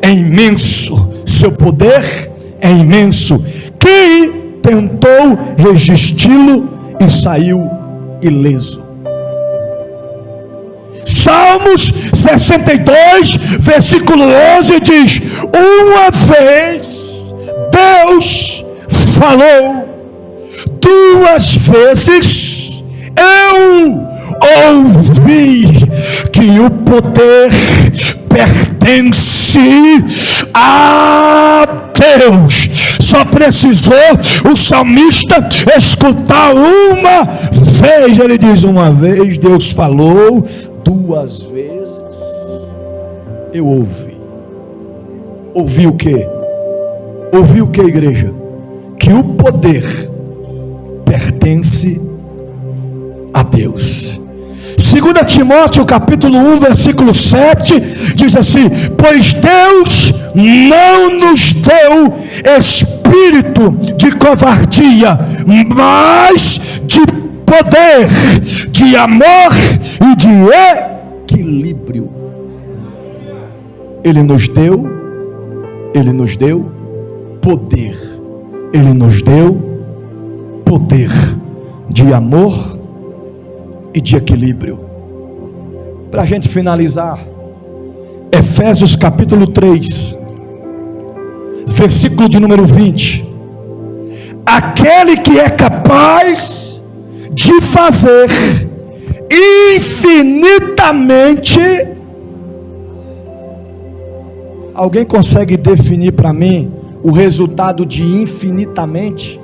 é imenso, seu poder é imenso. Quem tentou resisti-lo e saiu ileso? Salmos 62, versículo 11 diz: uma vez Deus falou, duas vezes eu ouvi que o poder pertence a Deus. Só precisou o salmista escutar uma vez. Ele diz: uma vez Deus falou, duas vezes eu ouvi. Ouvi o quê? Ouvi o que, igreja? Que o poder pertence a Deus. 2 Timóteo capítulo 1, versículo 7 diz assim: pois Deus não nos deu espírito de covardia, mas de poder, de amor e de equilíbrio. Ele nos deu poder. Ele nos deu poder de amor e de equilíbrio. Para a gente finalizar, Efésios capítulo 3, versículo de número 20: aquele que é capaz de fazer infinitamente. Alguém consegue definir para mim o resultado de infinitamente?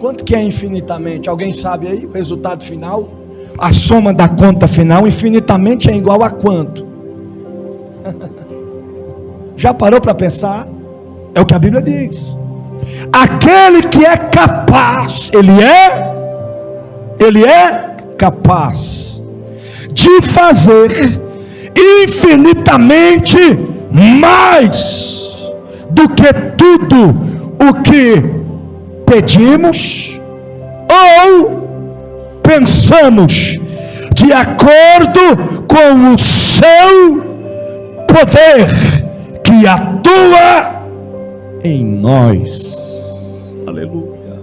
Quanto que é infinitamente? Alguém sabe aí o resultado final? A soma da conta final, infinitamente é igual a quanto? Já parou para pensar? É o que a Bíblia diz. Aquele que é capaz, ele é capaz de fazer infinitamente mais do que tudo o que pedimos ou pensamos, de acordo com o seu poder que atua em nós. Aleluia.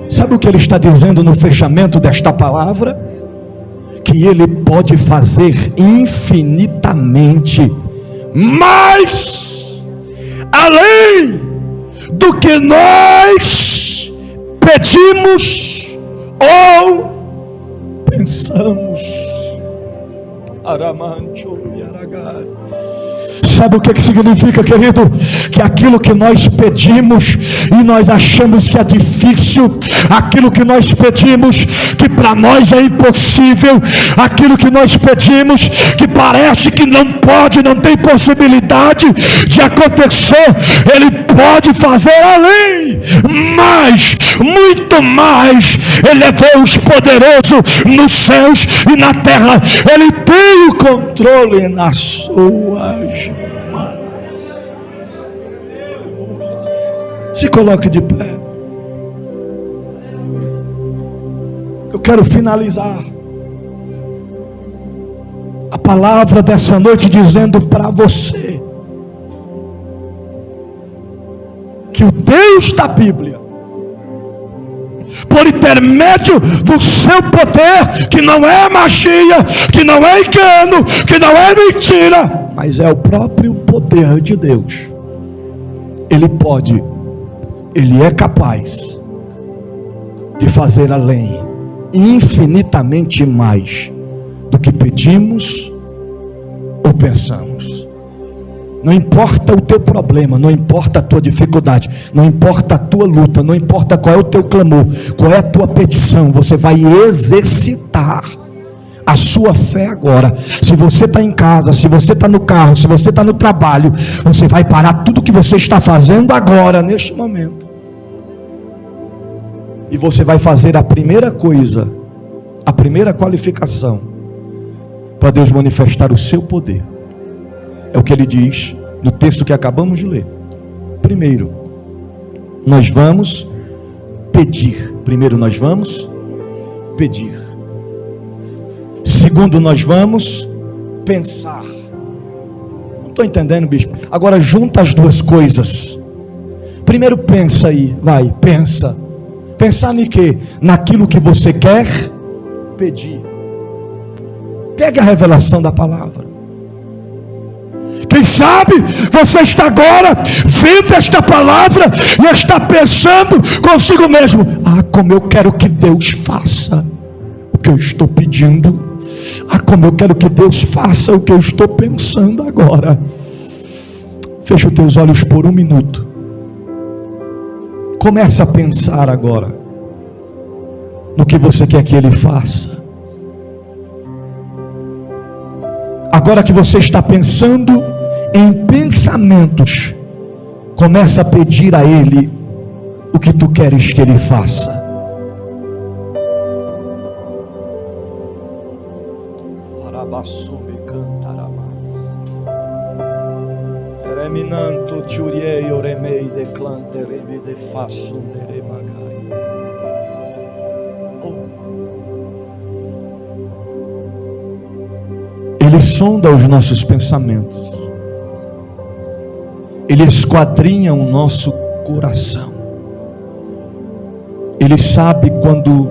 Sabe o que ele está dizendo no fechamento desta palavra? Que ele pode fazer infinitamente mais, além do que nós pedimos ou pensamos. Aramancho Yaragai. Sabe o que significa, querido? Que aquilo que nós pedimos e nós achamos que é difícil, aquilo que nós pedimos que para nós é impossível, aquilo que nós pedimos que parece que não pode, não tem possibilidade de acontecer, Ele pode fazer além, mais, muito mais. Ele é Deus poderoso nos céus e na terra. Ele tem o controle nas suas mãos. Se coloque de pé. Eu quero finalizar a palavra dessa noite dizendo para você que o Deus da Bíblia, por intermédio do seu poder, que não é magia, que não é engano, que não é mentira, mas é o próprio poder de Deus, Ele pode, Ele é capaz de fazer além, infinitamente mais do que pedimos ou pensamos. Não importa o teu problema, não importa a tua dificuldade, não importa a tua luta, não importa qual é o teu clamor, qual é a tua petição, você vai exercitar a sua fé agora. Se você está em casa, se você está no carro, se você está no trabalho, você vai parar tudo que você está fazendo agora, neste momento, e você vai fazer a primeira coisa, a primeira qualificação, para Deus manifestar o seu poder. É o que ele diz no texto que acabamos de ler. Primeiro, nós vamos pedir. Primeiro, nós vamos pedir. Segundo, nós vamos pensar. Não estou entendendo, bispo. Agora junta as duas coisas. Primeiro pensa aí, vai, pensa. Pensar em quê? Naquilo que você quer pedir. Pegue a revelação da palavra. Quem sabe você está agora vendo esta palavra e está pensando consigo mesmo: ah, como eu quero que Deus faça o que eu estou pedindo. Ah, como eu quero que Deus faça o que eu estou pensando agora. Feche os teus olhos por um minuto. Comece a pensar agora no que você quer que Ele faça. Agora que você está pensando em pensamentos, começa a pedir a Ele o que tu queres que Ele faça. Ele sonda os nossos pensamentos. Ele esquadrinha o nosso coração. Ele sabe quando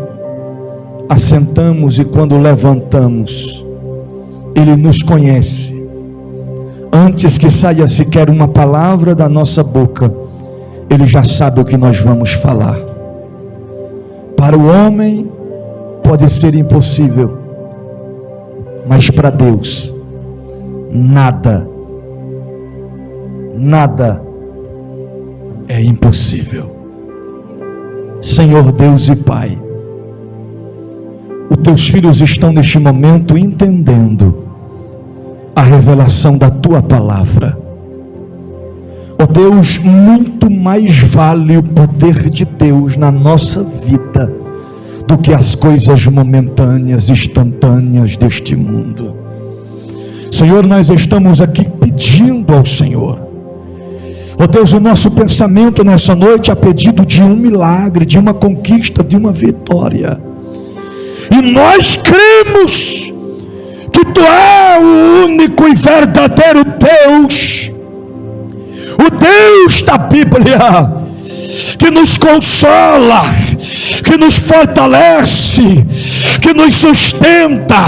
assentamos e quando levantamos. Ele nos conhece. Antes que saia sequer uma palavra da nossa boca, Ele já sabe o que nós vamos falar. Para o homem pode ser impossível, mas para Deus nada é impossível. Senhor Deus e Pai, os teus filhos estão neste momento entendendo a revelação da tua palavra. Ó Deus, muito mais vale o poder de Deus na nossa vida do que as coisas momentâneas, instantâneas deste mundo. Senhor, nós estamos aqui pedindo ao Senhor, ó Deus, o nosso pensamento nessa noite a pedido de um milagre, de uma conquista, de uma vitória. E nós cremos que Tu é o único e verdadeiro Deus, o Deus da Bíblia, que nos consola, que nos fortalece, que nos sustenta,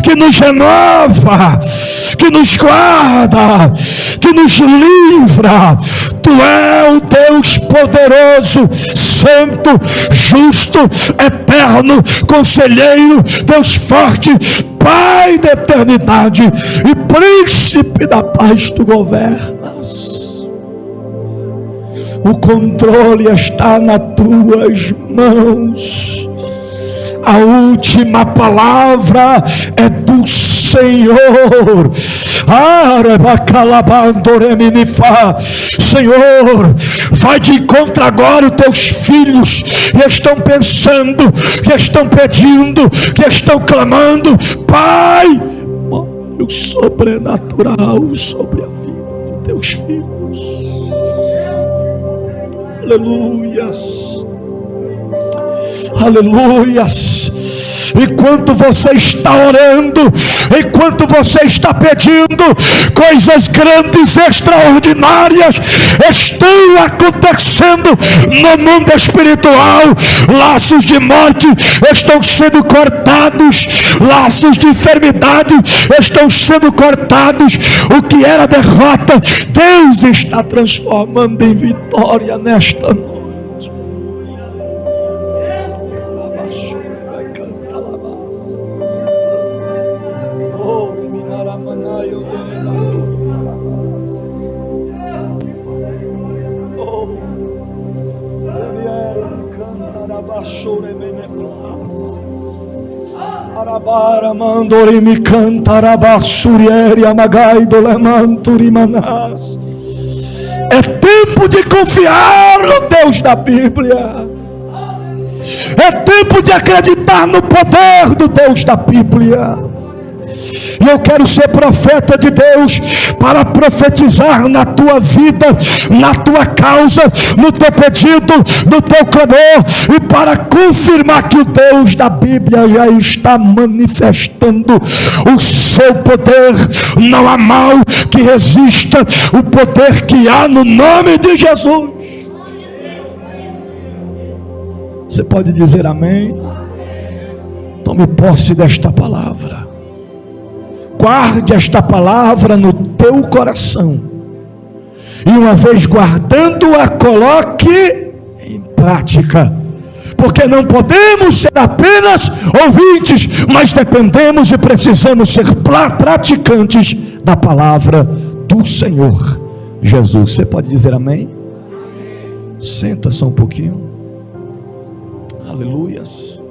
que nos renova, que nos guarda, que nos livra. Tu é o Deus poderoso, santo, justo, eterno, conselheiro, Deus forte, Pai da eternidade e príncipe da paz. Tu governas. O controle está nas tuas mãos. A última palavra é do Senhor. Senhor, vai de encontro agora os teus filhos que estão pensando, que estão pedindo, que estão clamando. Pai, move o sobrenatural sobre a vida de teus filhos. Aleluias, aleluias. Enquanto você está orando, enquanto você está pedindo, coisas grandes, extraordinárias estão acontecendo no mundo espiritual. Laços de morte estão sendo cortados, laços de enfermidade estão sendo cortados. O que era derrota, Deus está transformando em vitória nesta noite. Rabara mandori me cantaraba surieri amagai do lemanturi manás. É tempo de confiar no Deus da Bíblia. É tempo de acreditar no poder do Deus da Bíblia. E eu quero ser profeta de Deus para profetizar na tua vida, na tua causa, no teu pedido, no teu clamor, e para confirmar que o Deus da Bíblia já está manifestando o seu poder. Não há mal que resista o poder que há no nome de Jesus. Você pode dizer amém? Tome posse desta palavra. Guarde esta palavra no teu coração. E uma vez guardando-a, coloque em prática. Porque não podemos ser apenas ouvintes, mas dependemos e precisamos ser praticantes da palavra do Senhor Jesus. Você pode dizer amém? Senta só um pouquinho. Aleluias.